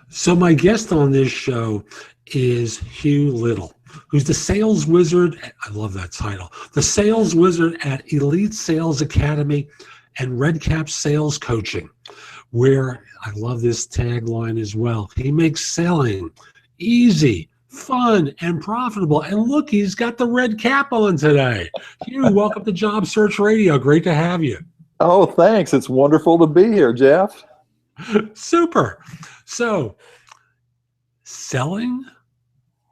So my guest on this show is Hugh Liddle, who's the sales wizard. I love that title. The sales wizard at Elite Sales Academy and Redcap Sales Coaching, where I love this tagline as well. He makes selling easy, fun, and profitable. And look, he's got the red cap on today. Hugh, welcome to Job Search Radio. Great to have you. Oh, thanks. It's wonderful to be here, Jeff. Super. So, selling,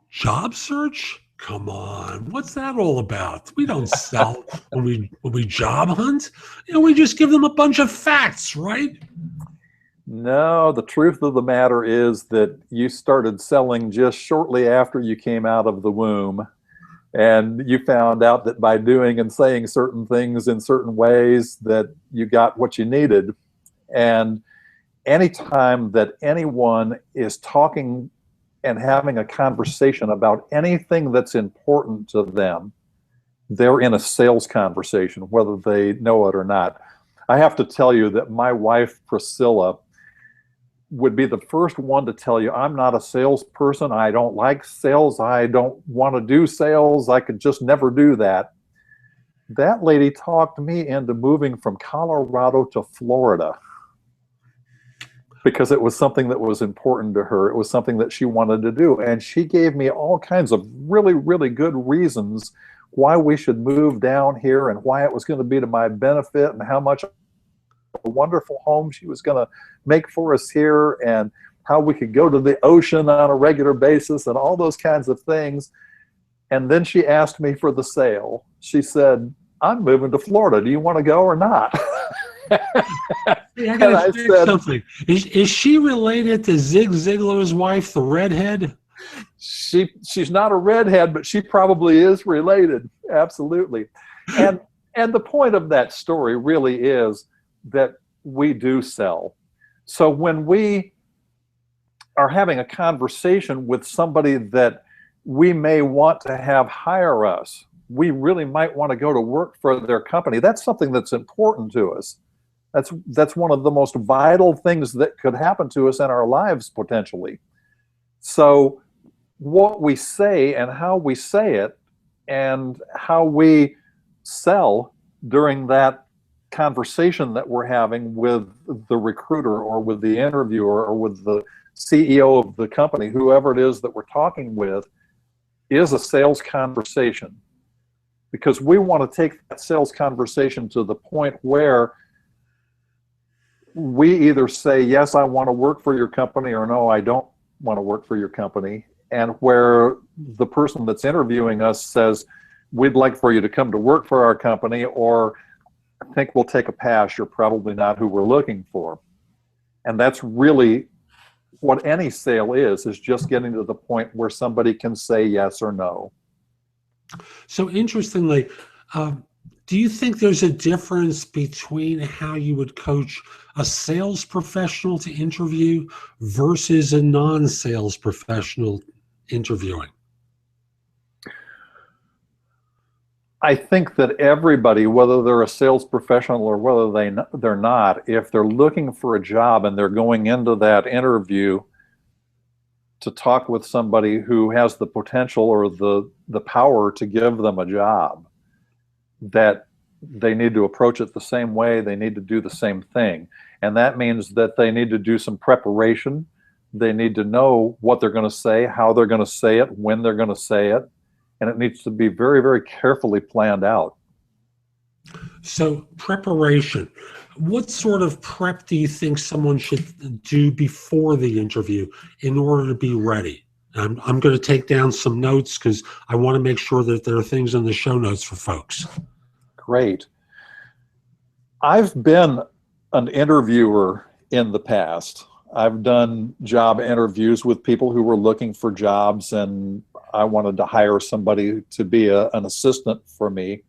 job search? Come on, what's that all about? We don't sell when we job hunt. We just give them a bunch of facts, right? No, the truth of the matter is that you started selling just shortly after you came out of the womb. And you found out that by doing and saying certain things in certain ways that you got what you needed. And anytime that anyone is talking and having a conversation about anything that's important to them, they're in a sales conversation, whether they know it or not. I have to tell you that my wife, Priscilla, would be the first one to tell you, I'm not a salesperson. I don't like sales. I don't want to do sales. I could just never do that. That lady talked me into moving from Colorado to Florida because it was something that was important to her. It was something that she wanted to do. And she gave me all kinds of really, really good reasons why we should move down here and why it was going to be to my benefit and how much a wonderful home she was going to make for us here and how we could go to the ocean on a regular basis and all those kinds of things. And then she asked me for the sale. She said, I'm moving to Florida. Do you want to go or not? Hey, I gotta check something. Is she related to Zig Ziglar's wife, the redhead? She's not a redhead, but she probably is related. Absolutely. And the point of that story really is that we do sell. So when we are having a conversation with somebody that we may want to have hire us, we really might want to go to work for their company. That's something that's important to us. That's one of the most vital things that could happen to us in our lives potentially. So what we say and how we say it and how we sell during that conversation that we're having with the recruiter or with the interviewer or with the CEO of the company, whoever it is that we're talking with, is a sales conversation. Because we want to take that sales conversation to the point where we either say, yes, I want to work for your company, or no, I don't want to work for your company. And where the person that's interviewing us says, we'd like for you to come to work for our company, or I think we'll take a pass. You're probably not who we're looking for. And that's really what any sale is just getting to the point where somebody can say yes or no. So interestingly, do you think there's a difference between how you would coach a sales professional to interview versus a non-sales professional interviewing? I think that everybody, whether they're a sales professional or whether they're not, if they're looking for a job and they're going into that interview to talk with somebody who has the potential or the power to give them a job, that they need to approach it the same way, they need to do the same thing. And that means that they need to do some preparation. They need to know what they're going to say, how they're going to say it, when they're going to say it. And it needs to be very, very carefully planned out. So preparation. What sort of prep do you think someone should do before the interview in order to be ready? I'm going to take down some notes because I want to make sure that there are things in the show notes for folks. Great. I've been an interviewer in the past. I've done job interviews with people who were looking for jobs, and I wanted to hire somebody to be an assistant for me.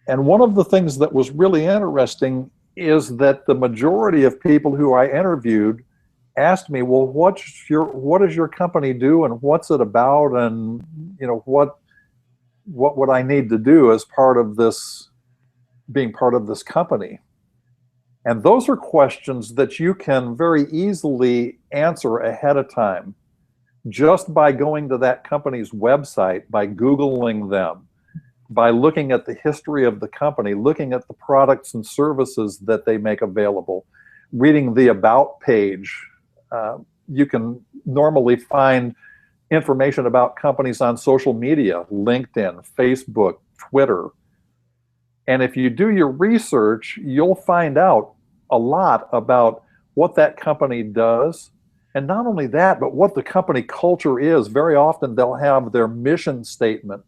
And one of the things that was really interesting is that the majority of people who I interviewed asked me, well, what does your company do and what's it about, and what would I need to do as part of this, being part of this company? And those are questions that you can very easily answer ahead of time just by going to that company's website, by Googling them, by looking at the history of the company, looking at the products and services that they make available, reading the About page. You can normally find information about companies on social media, LinkedIn, Facebook, Twitter. And if you do your research, you'll find out a lot about what that company does. And not only that, but what the company culture is. Very often they'll have their mission statement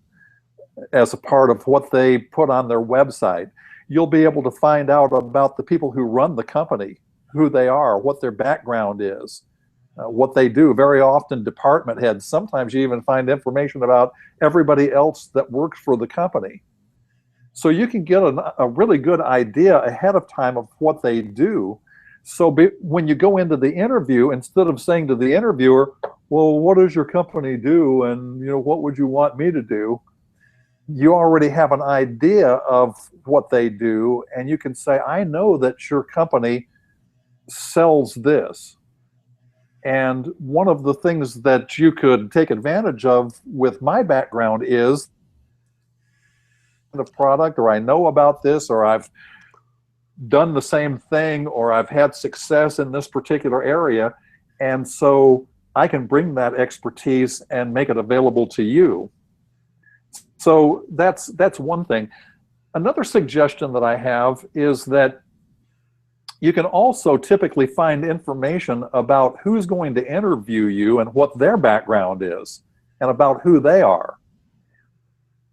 as a part of what they put on their website. You'll be able to find out about the people who run the company, who they are, what their background is, what they do. Very often department heads. Sometimes you even find information about everybody else that works for the company. So you can get a really good idea ahead of time of what they do. So when you go into the interview, instead of saying to the interviewer, well, what does your company do? And what would you want me to do? You already have an idea of what they do. And you can say, I know that your company sells this. And one of the things that you could take advantage of with my background is the product, or I know about this, or I've done the same thing, or I've had success in this particular area. And so I can bring that expertise and make it available to you. So that's one thing. Another suggestion that I have is that you can also typically find information about who's going to interview you and what their background is and about who they are.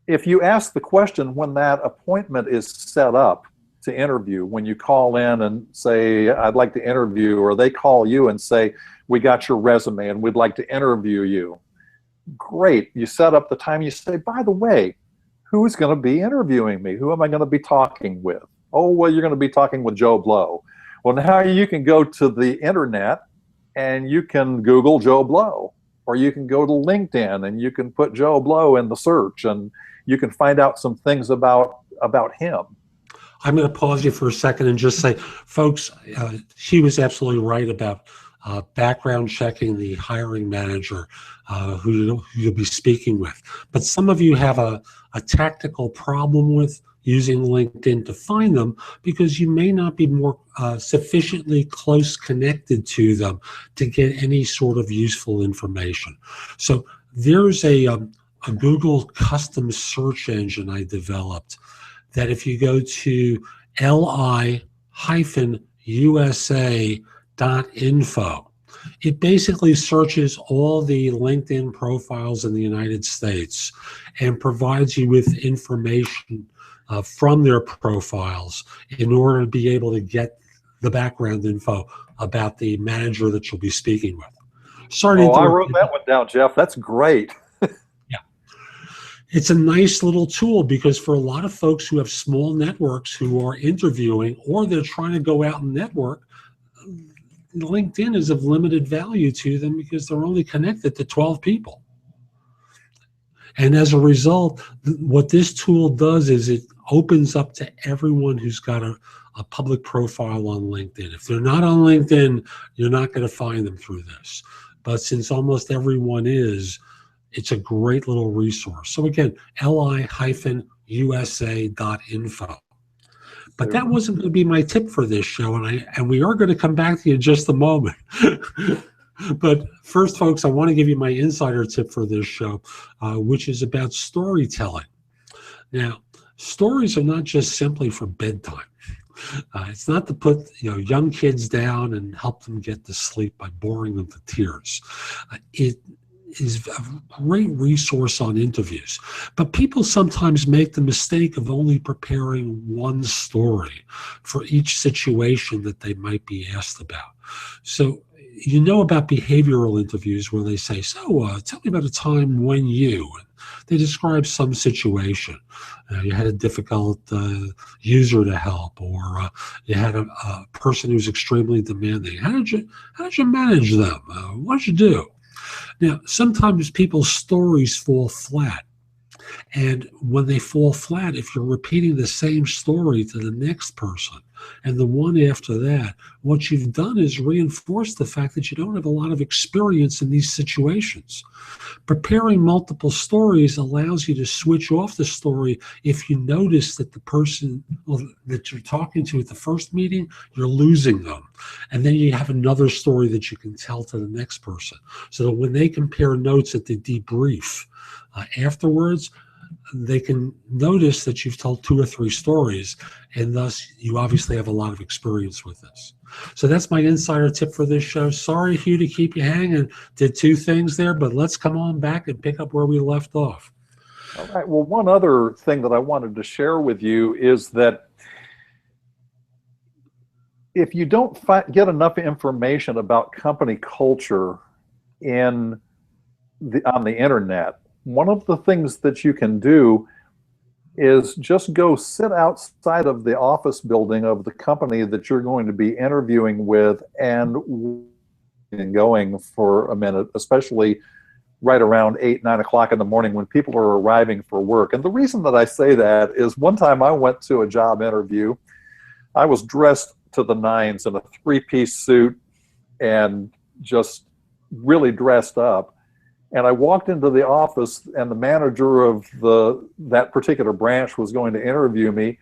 If you ask the question when that appointment is set up to interview, when you call in and say, I'd like to interview, or they call you and say, we got your resume and we'd like to interview you. Great. You set up the time. You say, by the way, who's going to be interviewing me? Who am I going to be talking with? Oh, well, you're going to be talking with Joe Blow. Well, now you can go to the internet and you can Google Joe Blow, or you can go to LinkedIn and you can put Joe Blow in the search, and you can find out some things about him. I'm going to pause you for a second and just say, folks, she was absolutely right about background checking the hiring manager who you'll be speaking with. But some of you have a tactical problem with using LinkedIn to find them because you may not be more sufficiently close connected to them to get any sort of useful information. So there's a Google custom search engine I developed that if you go to li-usa.info, it basically searches all the LinkedIn profiles in the United States and provides you with information from their profiles in order to be able to get the background info about the manager that you'll be speaking with. Sorry. I wrote that one down, Jeff. That's great. It's a nice little tool because for a lot of folks who have small networks who are interviewing or they're trying to go out and network, LinkedIn is of limited value to them because they're only connected to 12 people. And as a result, what this tool does is it opens up to everyone who's got a public profile on LinkedIn. If they're not on LinkedIn, you're not going to find them through this. But since almost everyone is, it's a great little resource. So again, li-usa.info. But that wasn't going to be my tip for this show, and we are going to come back to you in just a moment. But first, folks, I want to give you my insider tip for this show, which is about storytelling. Now, stories are not just simply for bedtime. It's not to put young kids down and help them get to sleep by boring them to tears. It is a great resource on interviews. But people sometimes make the mistake of only preparing one story for each situation that they might be asked about. So about behavioral interviews where they say, tell me about a time when you, and they describe some situation. You had a difficult user to help, or you had a person who's extremely demanding. How did you manage them? What did you do? Now, sometimes people's stories fall flat. And when they fall flat, if you're repeating the same story to the next person, and the one after that, what you've done is reinforce the fact that you don't have a lot of experience in these situations. Preparing multiple stories allows you to switch off the story if you notice that the person that you're talking to at the first meeting, you're losing them. And then you have another story that you can tell to the next person. So that when they compare notes at the debrief afterwards, they can notice that you've told 2 or 3 stories, and thus you obviously have a lot of experience with this. So that's my insider tip for this show. Sorry, Hugh, to keep you hanging. Did 2 things there, but let's come on back and pick up where we left off. All right. Well, one other thing that I wanted to share with you is that if you don't get enough information about company culture on the internet, one of the things that you can do is just go sit outside of the office building of the company that you're going to be interviewing with and going for a minute, especially right around 8, 9 o'clock in the morning when people are arriving for work. And the reason that I say that is one time I went to a job interview. I was dressed to the nines in a 3-piece suit and just really dressed up. And I walked into the office, and the manager of that particular branch was going to interview me.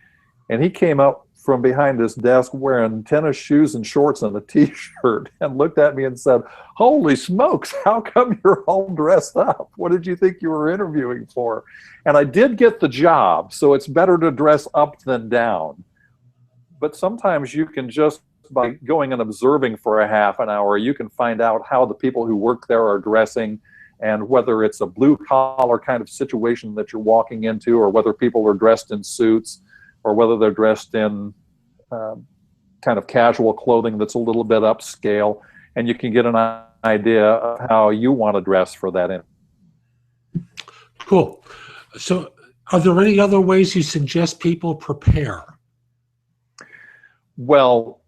And he came up from behind his desk wearing tennis shoes and shorts and a T-shirt and looked at me and said, "Holy smokes, how come you're all dressed up? What did you think you were interviewing for?" And I did get the job, so it's better to dress up than down. But sometimes you can just, by going and observing for a half an hour, you can find out how the people who work there are dressing, and whether it's a blue-collar kind of situation that you're walking into, or whether people are dressed in suits, or whether they're dressed in kind of casual clothing that's a little bit upscale, and you can get an idea of how you want to dress for that interview. Cool. So are there any other ways you suggest people prepare? Well,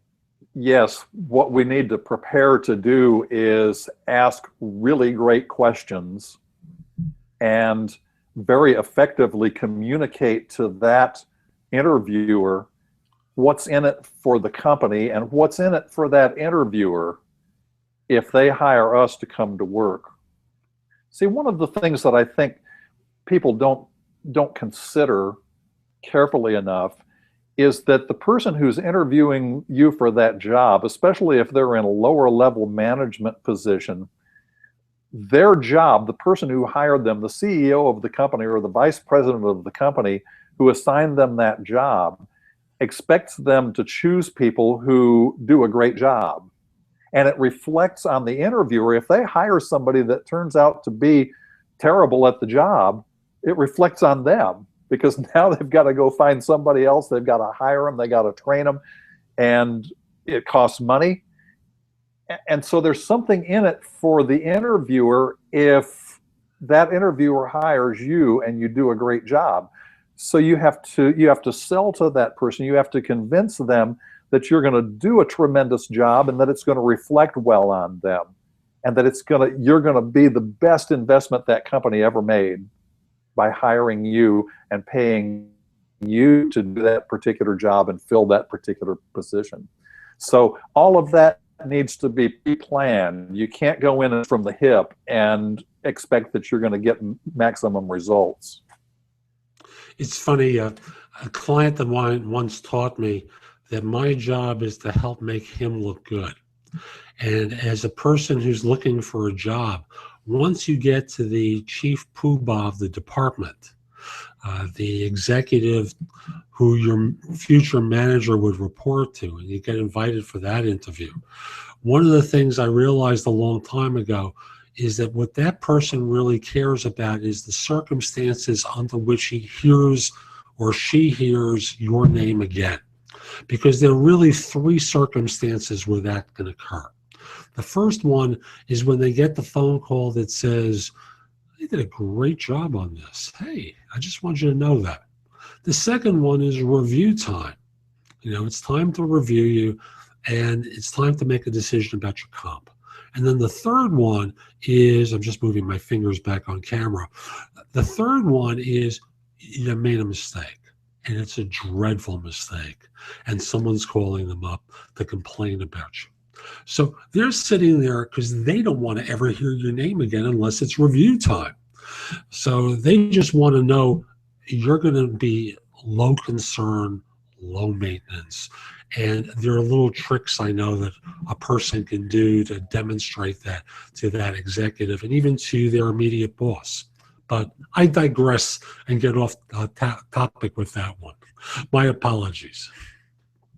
yes, what we need to prepare to do is ask really great questions and very effectively communicate to that interviewer what's in it for the company and what's in it for that interviewer if they hire us to come to work. See, one of the things that I think people don't consider carefully enough is that the person who's interviewing you for that job, especially if they're in a lower level management position, their job, the person who hired them, the CEO of the company or the vice president of the company who assigned them that job, expects them to choose people who do a great job. And it reflects on the interviewer. If they hire somebody that turns out to be terrible at the job, it reflects on them, because now they've got to go find somebody else. They've got to hire them. They got to train them, and it costs money. And so there's something in it for the interviewer if that interviewer hires you and you do a great job. So you have to sell to that person. You have to convince them that you're going to do a tremendous job and that it's going to reflect well on them, and that you're going to be the best investment that company ever made by hiring you and paying you to do that particular job and fill that particular position. So all of that needs to be planned. You can't go in from the hip and expect that you're going to get maximum results. It's funny, a client of mine once taught me that my job is to help make him look good. And as a person who's looking for a job, once you get to the chief poobah of the department, the executive who your future manager would report to, and you get invited for that interview, one of the things I realized a long time ago is that what that person really cares about is the circumstances under which he hears or she hears your name again. Because there are really 3 circumstances where that can occur. The first one is when they get the phone call that says, "They did a great job on this. Hey, I just want you to know that." The second one is review time. It's time to review you, and it's time to make a decision about your comp. And then the third one is, I'm just moving my fingers back on camera. The third one is you made a mistake. and it's a dreadful mistake, and someone's calling them up to complain about you. So they're sitting there because they don't want to ever hear your name again unless it's review time. So they just want to know you're going to be low concern, low maintenance. And there are little tricks I know that a person can do to demonstrate that to that executive and even to their immediate boss. But I digress and get off topic with that one. My apologies.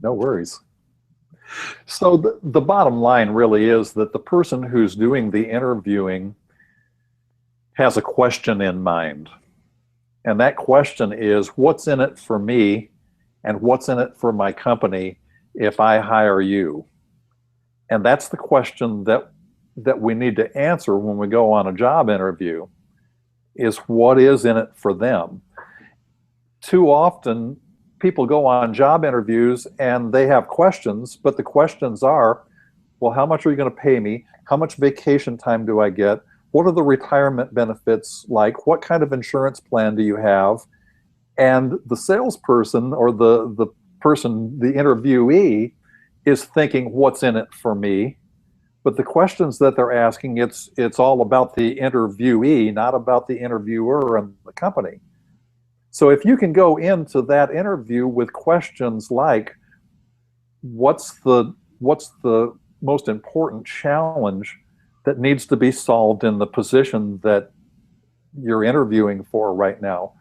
No worries. So the bottom line really is that the person who's doing the interviewing has a question in mind. And that question is, what's in it for me and what's in it for my company if I hire you? And that's the question that we need to answer when we go on a job interview, is what is in it for them? Too often, people go on job interviews and they have questions, but the questions are, well, how much are you going to pay me? How much vacation time do I get? What are the retirement benefits like? What kind of insurance plan do you have? And the salesperson or the person, the interviewee, is thinking, what's in it for me? But the questions that they're asking, it's all about the interviewee, not about the interviewer and the company. So if you can go into that interview with questions like, what's the most important challenge that needs to be solved in the position that you're interviewing for right now?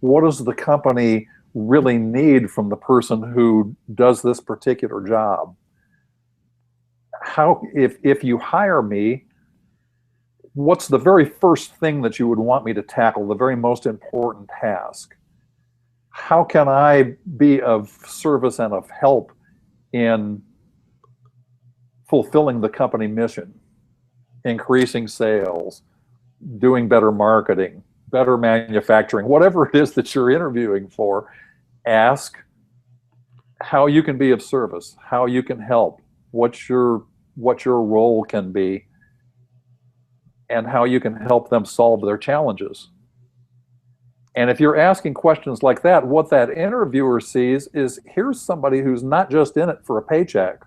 What does the company really need from the person who does this particular job? How, if you hire me, what's the very first thing that you would want me to tackle, the very most important task? How can I be of service and of help in fulfilling the company mission, increasing sales, doing better marketing, better manufacturing, whatever it is that you're interviewing for? Ask how you can be of service, how you can help, what your role can be, and how you can help them solve their challenges. And if you're asking questions like that, what that interviewer sees is, here's somebody who's not just in it for a paycheck.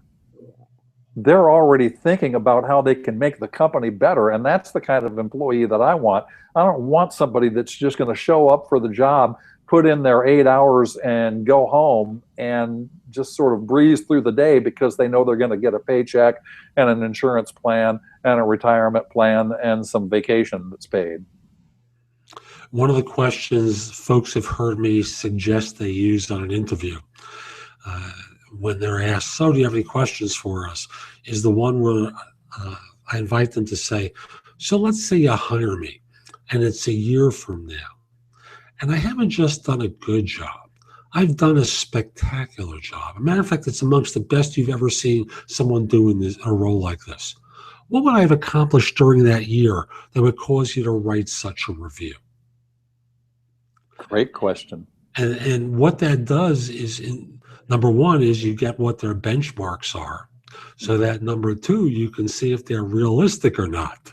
They're already thinking about how they can make the company better, and that's the kind of employee that I want. I don't want somebody that's just going to show up for the job, put in their 8 hours, and go home and just sort of breeze through the day because they know they're going to get a paycheck and an insurance plan and a retirement plan and some vacation that's paid. One of the questions folks have heard me suggest they use on an interview when they're asked, so do you have any questions for us, is the one where I invite them to say, so let's say you hire me and it's a year from now, and I haven't just done a good job. I've done a spectacular job. As a matter of fact, it's amongst the best you've ever seen someone do in a role like this. What would I have accomplished during that year that would cause you to write such a review? Great question. And what that does is, number one, is you get what their benchmarks are. So that number two, you can see if they're realistic or not.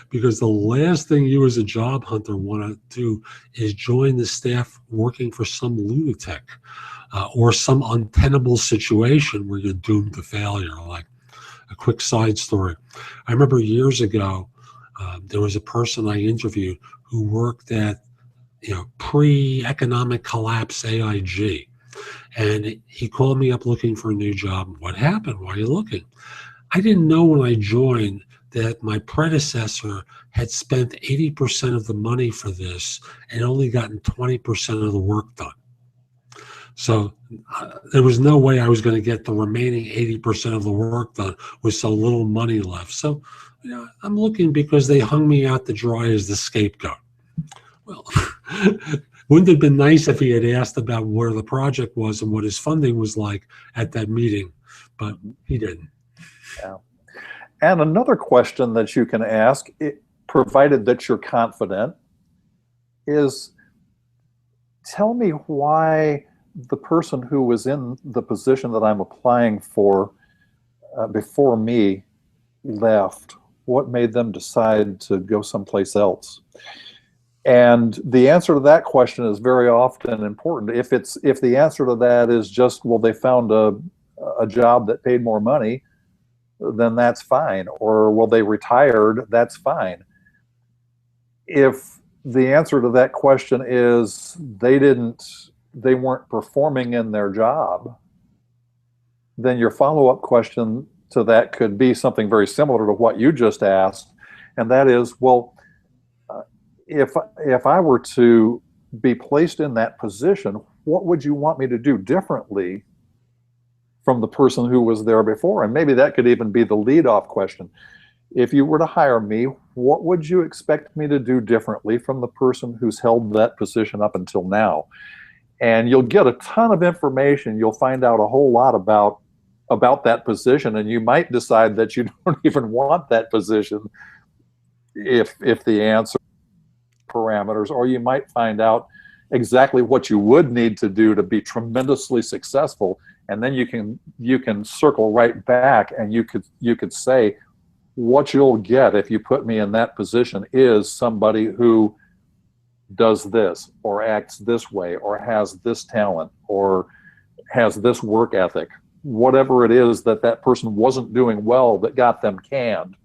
Because the last thing you as a job hunter want to do is join the staff working for some lunatic or some untenable situation where you're doomed to failure. Like a quick side story. I remember years ago, there was a person I interviewed who worked at pre-economic collapse AIG. And he called me up looking for a new job. What happened? Why are you looking? I didn't know when I joined that my predecessor had spent 80% of the money for this and only gotten 20% of the work done. So there was no way I was going to get the remaining 80% of the work done with so little money left. So I'm looking because they hung me out to dry as the scapegoat. Well, wouldn't it have been nice if he had asked about where the project was and what his funding was like at that meeting, but he didn't. Yeah. And another question that you can ask, provided that you're confident, is tell me why the person who was in the position that I'm applying for before me left. What made them decide to go someplace else? And the answer to that question is very often important. If the answer to that is just, well, they found a job that paid more money, then that's fine. Or, well, they retired, that's fine. If the answer to that question is they weren't performing in their job, then your follow-up question to that could be something very similar to what you just asked. And that is, well, if I were to be placed in that position, what would you want me to do differently from the person who was there before? And maybe that could even be the lead-off question. If you were to hire me, what would you expect me to do differently from the person who's held that position up until now? And you'll get a ton of information. You'll find out a whole lot about that position, and you might decide that you don't even want that position if the answer parameters, or you might find out exactly what you would need to do to be tremendously successful, and then you can circle right back, and you could say, what you'll get if you put me in that position is somebody who does this, or acts this way, or has this talent, or has this work ethic, whatever it is that person wasn't doing well that got them canned.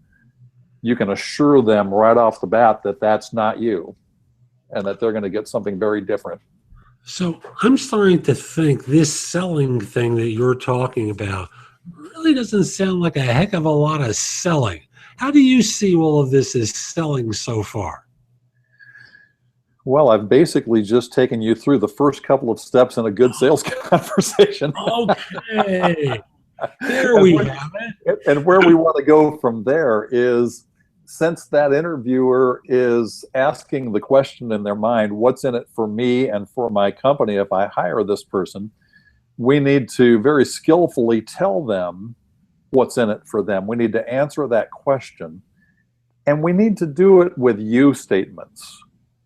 You can assure them right off the bat that that's not you, and that they're going to get something very different. So I'm starting to think this selling thing that you're talking about really doesn't sound like a heck of a lot of selling. How do you see all of this as selling so far? Well, I've basically just taken you through the first couple of steps in a good sales conversation. Okay. There we have it. And where we want to go from there is, since that interviewer is asking the question in their mind, what's in it for me and for my company if I hire this person, we need to very skillfully tell them what's in it for them. We need to answer that question. And we need to do it with you statements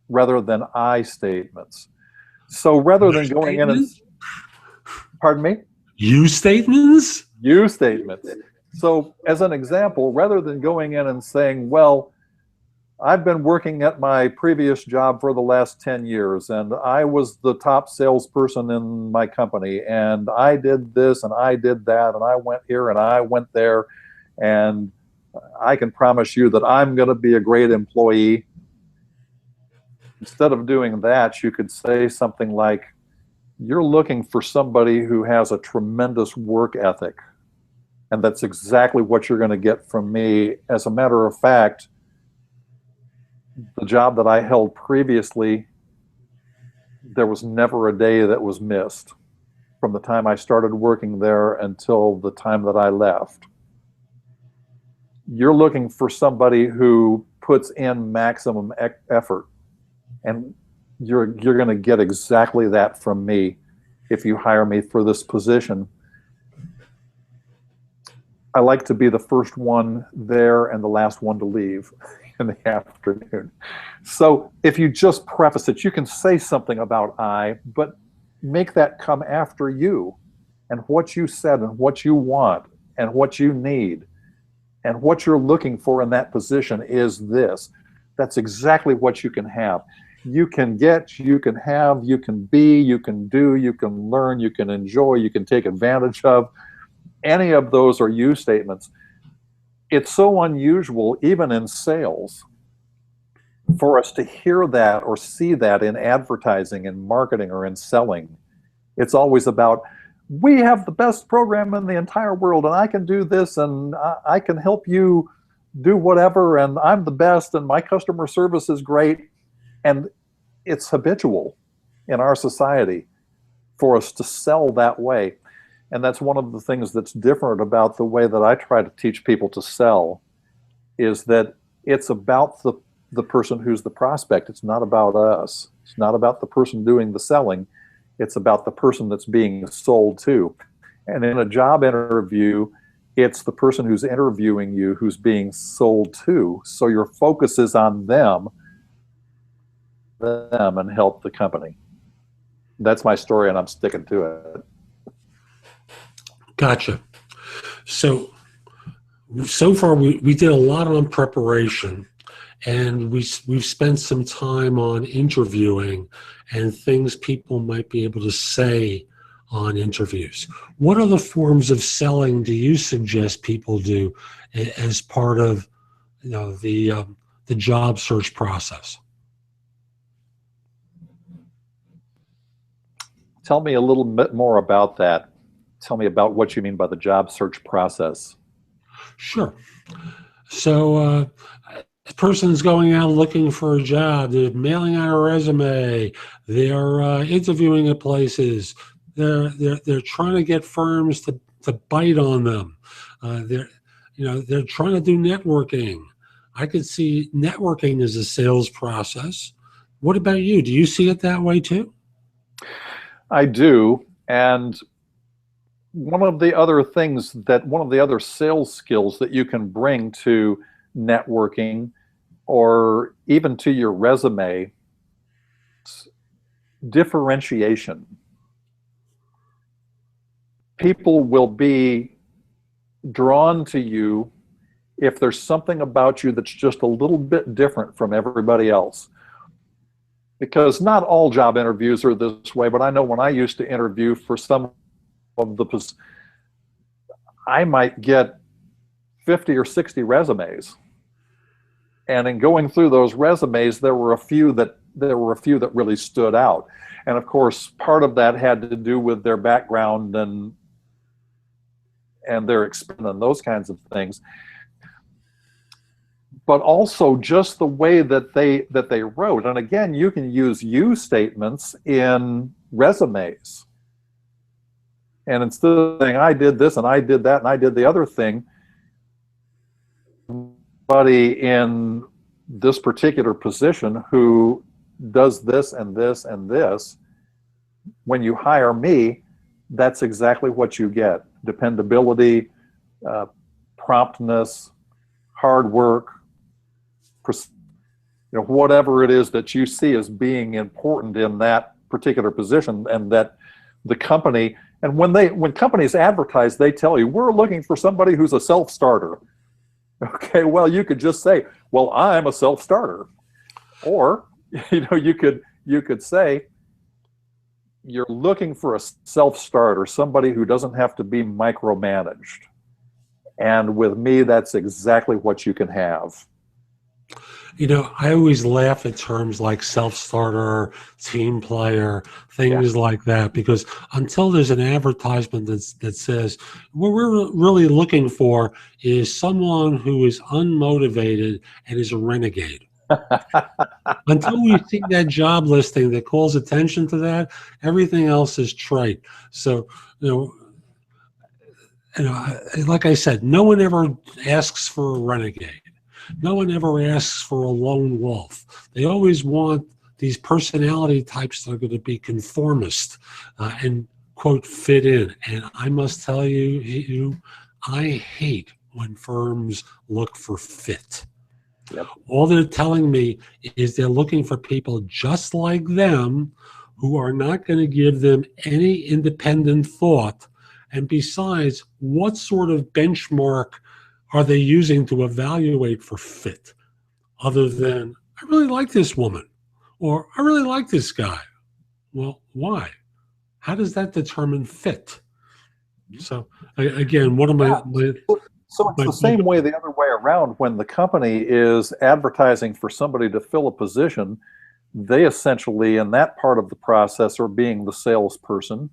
rather than I statements. So rather than going in and, pardon me? You statements? You statements. So as an example, rather than going in and saying, well, I've been working at my previous job for the last 10 years, and I was the top salesperson in my company, and I did this and I did that, and I went here and I went there, and I can promise you that I'm going to be a great employee. Instead of doing that, you could say something like, you're looking for somebody who has a tremendous work ethic, and that's exactly what you're going to get from me. As a matter of fact, the job that I held previously, there was never a day that was missed from the time I started working there until the time that I left. You're looking for somebody who puts in maximum effort, and you're going to get exactly that from me if you hire me for this position. I like to be the first one there and the last one to leave in the afternoon. So if you just preface it, you can say something about I, but make that come after you, and what you said and what you want and what you need and what you're looking for in that position is this. That's exactly what you can have. You can get, you can have, you can be, you can do, you can learn, you can enjoy, you can take advantage of. Any of those are you statements. It's so unusual, even in sales, for us to hear that or see that in advertising and marketing or in selling. It's always about, we have the best program in the entire world, and I can do this, and I can help you do whatever, and I'm the best, and my customer service is great. And it's habitual in our society for us to sell that way. And that's one of the things that's different about the way that I try to teach people to sell, is that it's about the person who's the prospect. It's not about us. It's not about the person doing the selling. It's about the person that's being sold to. And in a job interview, it's the person who's interviewing you who's being sold to. So your focus is on them and help the company. That's my story, and I'm sticking to it. Gotcha. So far we did a lot on preparation, and we've spent some time on interviewing and things people might be able to say on interviews. What other forms of selling do you suggest people do as part of the job search process? Tell me a little bit more about that. Tell me about what you mean by the job search process. Sure. So a person's going out looking for a job. They're mailing out a resume. They're interviewing at places. They're trying to get firms to bite on them. They're trying to do networking. I could see networking as a sales process. What about you? Do you see it that way too? I do. And one of the other sales skills that you can bring to networking or even to your resume, differentiation. People will be drawn to you if there's something about you that's just a little bit different from everybody else. Because not all job interviews are this way, but I know when I used to interview for some of the, I might get 50 or 60 resumes. And in going through those resumes, there were a few that really stood out. And of course, part of that had to do with their background and their experience and those kinds of things. But also just the way that they wrote. And again, you can use you statements in resumes. And instead of saying, I did this and I did that and I did the other thing, somebody in this particular position who does this and this and this, when you hire me, that's exactly what you get. Dependability, promptness, hard work, whatever it is that you see as being important in that particular position, and that the company, and when companies advertise, they tell you, we're looking for somebody who's a self-starter. Okay, well, you could just say, well, I'm a self-starter. Or, you could say, you're looking for a self-starter, somebody who doesn't have to be micromanaged. And with me, that's exactly what you can have. I always laugh at terms like self-starter, team player, things like that, because until there's an advertisement that says, what we're really looking for is someone who is unmotivated and is a renegade. Until we see that job listing that calls attention to that, everything else is trite. So, like I said, no one ever asks for a renegade. No one ever asks for a lone wolf. They always want these personality types that are going to be conformist and, quote, fit in. And I must tell you, I hate when firms look for fit. Yep. All they're telling me is they're looking for people just like them who are not going to give them any independent thought. And besides, what sort of benchmark are they using to evaluate for fit other than, I really like this woman, or I really like this guy? Well, why? How does that determine fit? So again, what am I? So it's the same way the other way around. When the company is advertising for somebody to fill a position, they essentially, in that part of the process, are being the salesperson,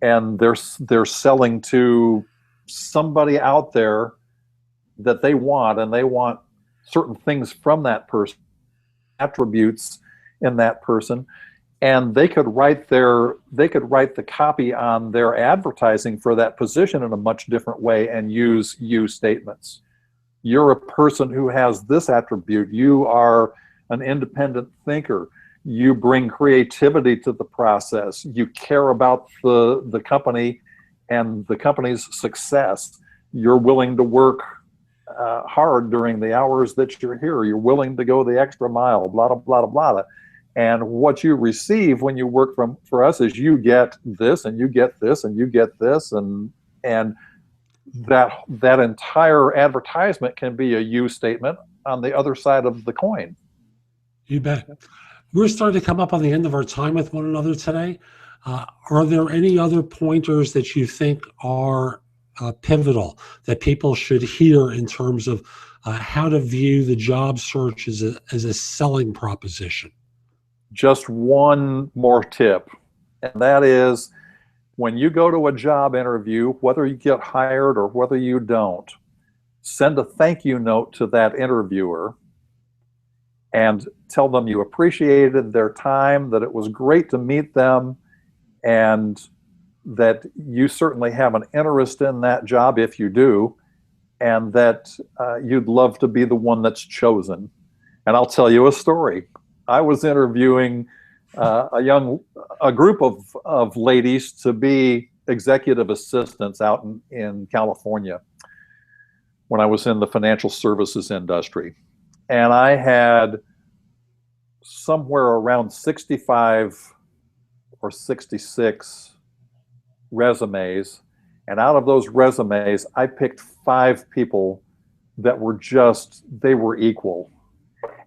and they're selling to somebody out there that they want, and they want certain things from that person, attributes in that person, and they could write the copy on their advertising for that position in a much different way and use you statements. You're a person who has this attribute. You are an independent thinker. You bring creativity to the process. You care about the company and the company's success. You're willing to work hard during the hours that you're here. You're willing to go the extra mile, blah, blah, blah, blah, blah. And what you receive when you work for us is you get this, and you get this, and you get this, and that entire advertisement can be a you statement on the other side of the coin. You bet. We're starting to come up on the end of our time with one another today. Are there any other pointers that you think are pivotal that people should hear in terms of how to view the job search as a selling proposition? Just one more tip, and that is when you go to a job interview, whether you get hired or whether you don't, send a thank you note to that interviewer and tell them you appreciated their time, that it was great to meet them, and that you certainly have an interest in that job if you do, and that you'd love to be the one that's chosen. And I'll tell you a story. I was interviewing a group of ladies to be executive assistants out in California when I was in the financial services industry. And I had somewhere around 65 or 66 resumes. And out of those resumes, I picked 5 people that were they were equal.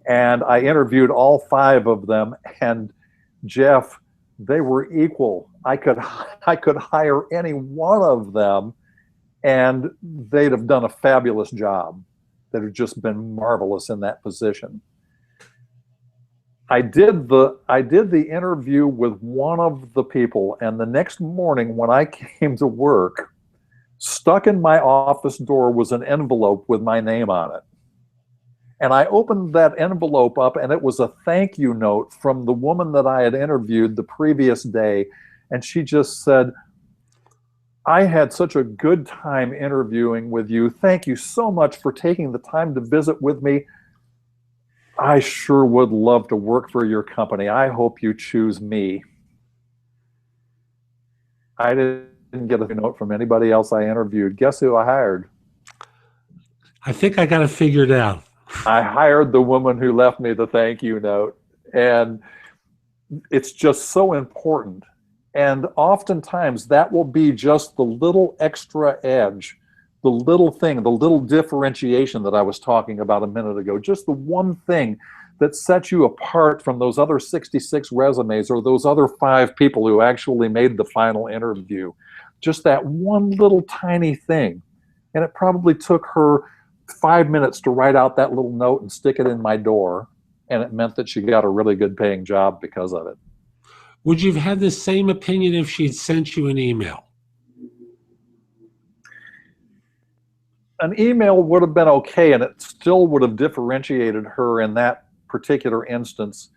And I interviewed all 5 of them, and Jeff, they were equal. I could hire any one of them, and they'd have done a fabulous job. They'd have just been marvelous in that position. I did the interview with one of the people, and the next morning when I came to work, stuck in my office door was an envelope with my name on it. And I opened that envelope up, and it was a thank you note from the woman that I had interviewed the previous day. And she just said, "I had such a good time interviewing with you. Thank you so much for taking the time to visit with me. I sure would love to work for your company. I hope you choose me." I didn't get a note from anybody else I interviewed. Guess who I hired? I think I got it figured out. I hired the woman who left me the thank you note. And it's just so important. And oftentimes that will be just the little extra edge, the little thing, the little differentiation that I was talking about a minute ago, just the one thing that sets you apart from those other 66 resumes or those other 5 people who actually made the final interview. Just that one little tiny thing. And it probably took her 5 minutes to write out that little note and stick it in my door. And it meant that she got a really good paying job because of it. Would you have had the same opinion if she'd sent you an email? An email would have been okay, and it still would have differentiated her in that particular instance.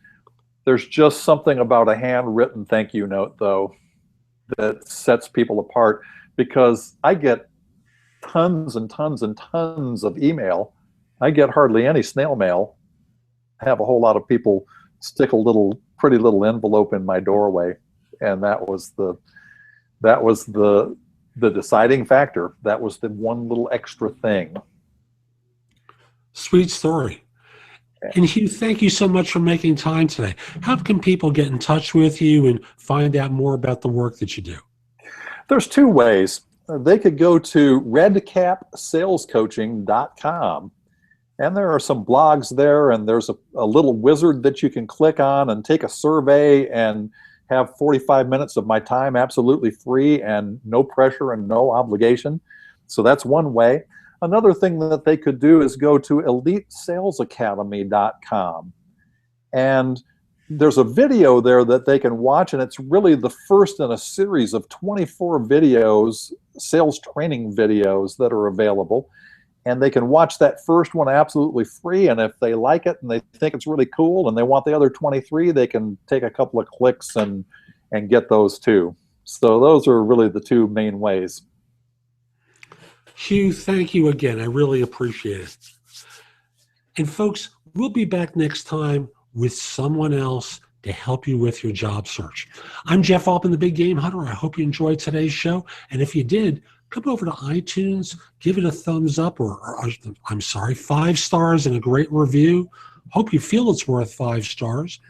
There's just something about a handwritten thank you note, though, that sets people apart, because I get tons and tons and tons of email. I get hardly any snail mail. I have a whole lot of people stick a pretty little envelope in my doorway, and that was the deciding factor. That was the one little extra thing. Sweet story. And Hugh, thank you so much for making time today. How can people get in touch with you and find out more about the work that you do? There's 2 ways. They could go to redcapsalescoaching.com, and there are some blogs there, and there's a little wizard that you can click on and take a survey and have 45 minutes of my time absolutely free and no pressure and no obligation. So that's one way. Another thing that they could do is go to elitesalesacademy.com. And there's a video there that they can watch, and it's really the first in a series of 24 videos, sales training videos that are available. And they can watch that first one absolutely free, and if they like it and they think it's really cool and they want the other 23, they can take a couple of clicks and get those too. So those are really the 2 main ways. Hugh, thank you again. I really appreciate it. And folks, we'll be back next time with someone else to help you with your job search. I'm Jeff Altman, the Big Game Hunter. I hope you enjoyed today's show. And if you did, come over to iTunes, give it a thumbs up, or I'm sorry, 5 stars and a great review. Hope you feel it's worth 5 stars.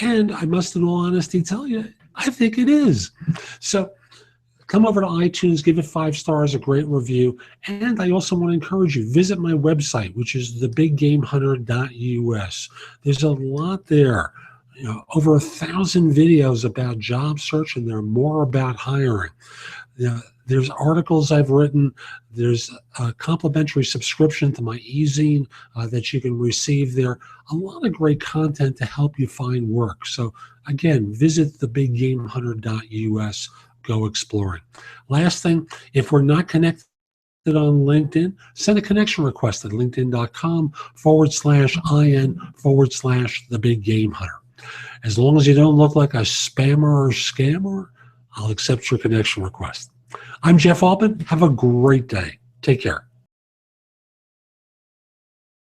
And I must, in all honesty, tell you, I think it is. So Come over to iTunes, give it 5 stars, a great review. And I also want to encourage you, visit my website, which is thebiggamehunter.us. There's a lot there. You know, over 1,000 videos about job search, and there are more about hiring. There's articles I've written. There's a complimentary subscription to my e-zine that you can receive there. A lot of great content to help you find work. So again, visit thebiggamehunter.us. Go exploring. Last thing, if we're not connected on LinkedIn, send a connection request at linkedin.com/IN/thebiggamehunter. As long as you don't look like a spammer or scammer, I'll accept your connection request. I'm Jeff Altman. Have a great day. Take care.